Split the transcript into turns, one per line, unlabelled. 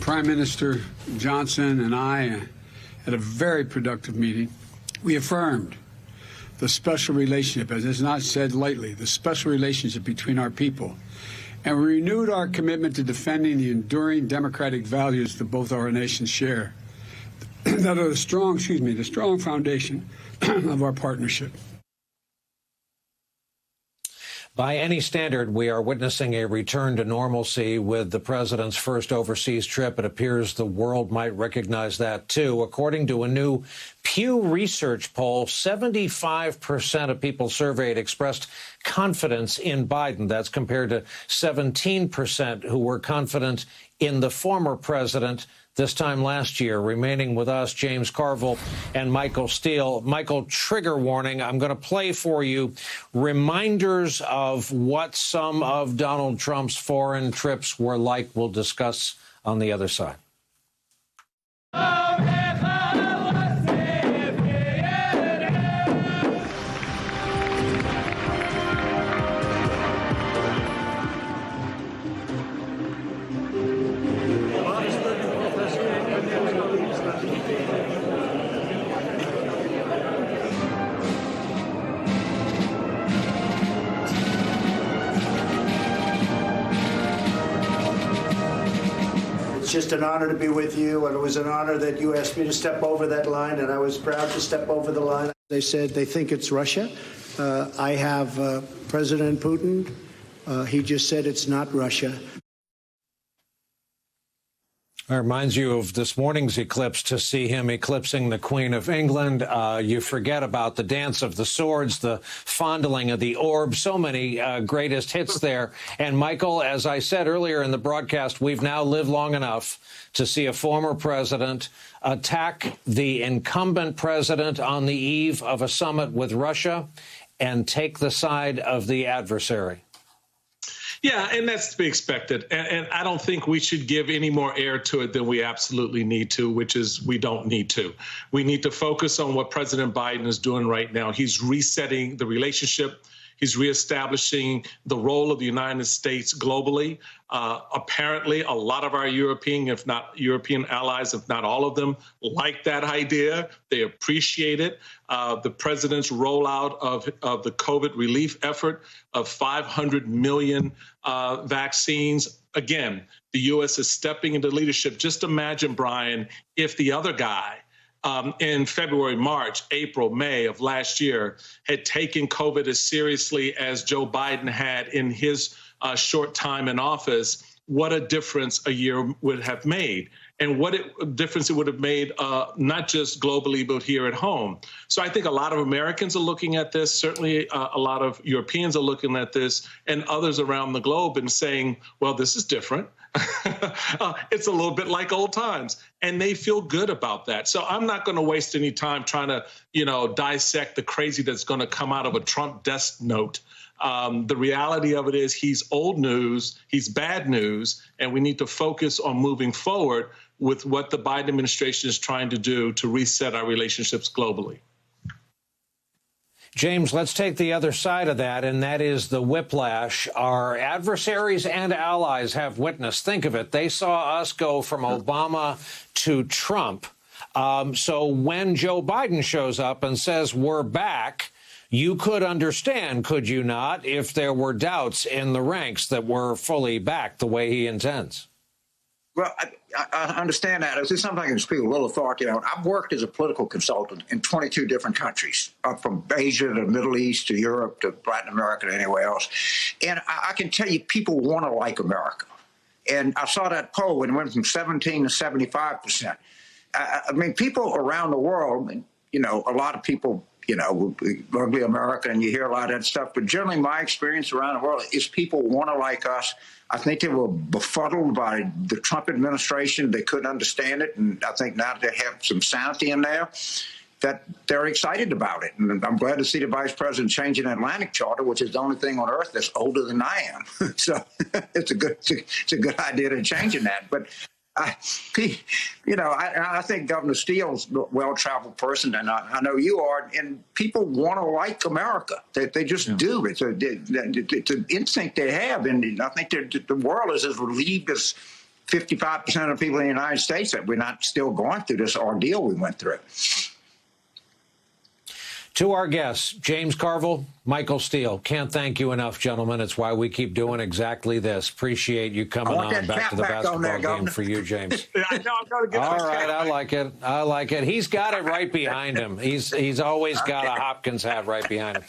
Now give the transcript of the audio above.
Prime Minister Johnson and I had a very productive meeting. We affirmed the special relationship, as is not said lightly, the special relationship between our people. And we renewed our commitment to defending the enduring democratic values that both our nations share, that are the strong foundation of our partnership.
By any standard, we are witnessing a return to normalcy with the president's first overseas trip. It appears the world might recognize that, too. According to a new Pew Research poll, 75% of people surveyed expressed confidence in Biden. That's compared to 17% who were confident in the former president this time last year. Remaining with us, James Carville and Michael Steele. Michael, trigger warning. I'm going to play for you reminders of what some of Donald Trump's foreign trips were like. We'll discuss on the other side.
It's just an honor to be with you, and it was an honor that you asked me to step over that line, and I was proud to step over the line. They said they think it's Russia. I have President Putin. He just said it's not Russia.
It reminds you of this morning's eclipse to see him eclipsing the Queen of England. You forget about the dance of the swords, the fondling of the orb, so many greatest hits there. And, Michael, as I said earlier in the broadcast, we've now lived long enough to see a former president attack the incumbent president on the eve of a summit with Russia and take the side of the adversary.
Yeah, and that's to be expected. And I don't think we should give any more air to it than we absolutely need to, which is we don't need to. We need to focus on what President Biden is doing right now. He's resetting the relationship. He's reestablishing the role of the United States globally. Apparently, a lot of our European allies, if not all of them, like that idea. They appreciate it. The president's rollout of the COVID relief effort of 500 million vaccines. Again, the U.S. is stepping into leadership. Just imagine, Brian, if the other guy in February, March, April, May of last year had taken COVID as seriously as Joe Biden had in his short time in office, what a difference a year would have made. And what a difference it would have made, not just globally, but here at home. So I think a lot of Americans are looking at this. Certainly a lot of Europeans are looking at this, and others around the globe and saying, well, this is different. It's a little bit like old times. And they feel good about that. So I'm not going to waste any time trying to, dissect the crazy that's going to come out of a Trump desk note. The reality of it is he's old news, he's bad news, and we need to focus on moving forward with what the Biden administration is trying to do to reset our relationships globally.
James, let's take the other side of that, and that is the whiplash our adversaries and allies have witnessed. Think of it. They saw us go from Obama to Trump. So when Joe Biden shows up and says we're back, you could understand, could you not, if there were doubts in the ranks that we're fully back the way he intends?
Well, I understand that. This is something I can speak a little authority on. I've worked as a political consultant in 22 different countries, from Asia to the Middle East to Europe to Latin America to anywhere else. And I can tell you people want to like America. And I saw that poll and it went from 17 to 75%. I mean, people around the world, a lot of people, ugly America, and you hear a lot of that stuff. But generally, my experience around the world is people want to like us. I think they were befuddled by the Trump administration. They couldn't understand it. And I think now they have some sanity in there, that they're excited about it. And I'm glad to see the vice president changing the Atlantic Charter, which is the only thing on earth that's older than I am. So it's a good idea to changing that. But I think Governor Steele's a well-traveled person, and I know you are, and people want to like America. They just do. It's an instinct they have, and I think the world is as relieved as 55% of people in the United States that we're not still going through this ordeal we went through.
To our guests, James Carville, Michael Steele. Can't thank you enough, gentlemen. It's why we keep doing exactly this. Appreciate you coming on. Back to the basketball game for you, James.
I know I'm going to get
all right, I like it. I like it. He's got it right behind him. He's always got a Hopkins hat right behind him.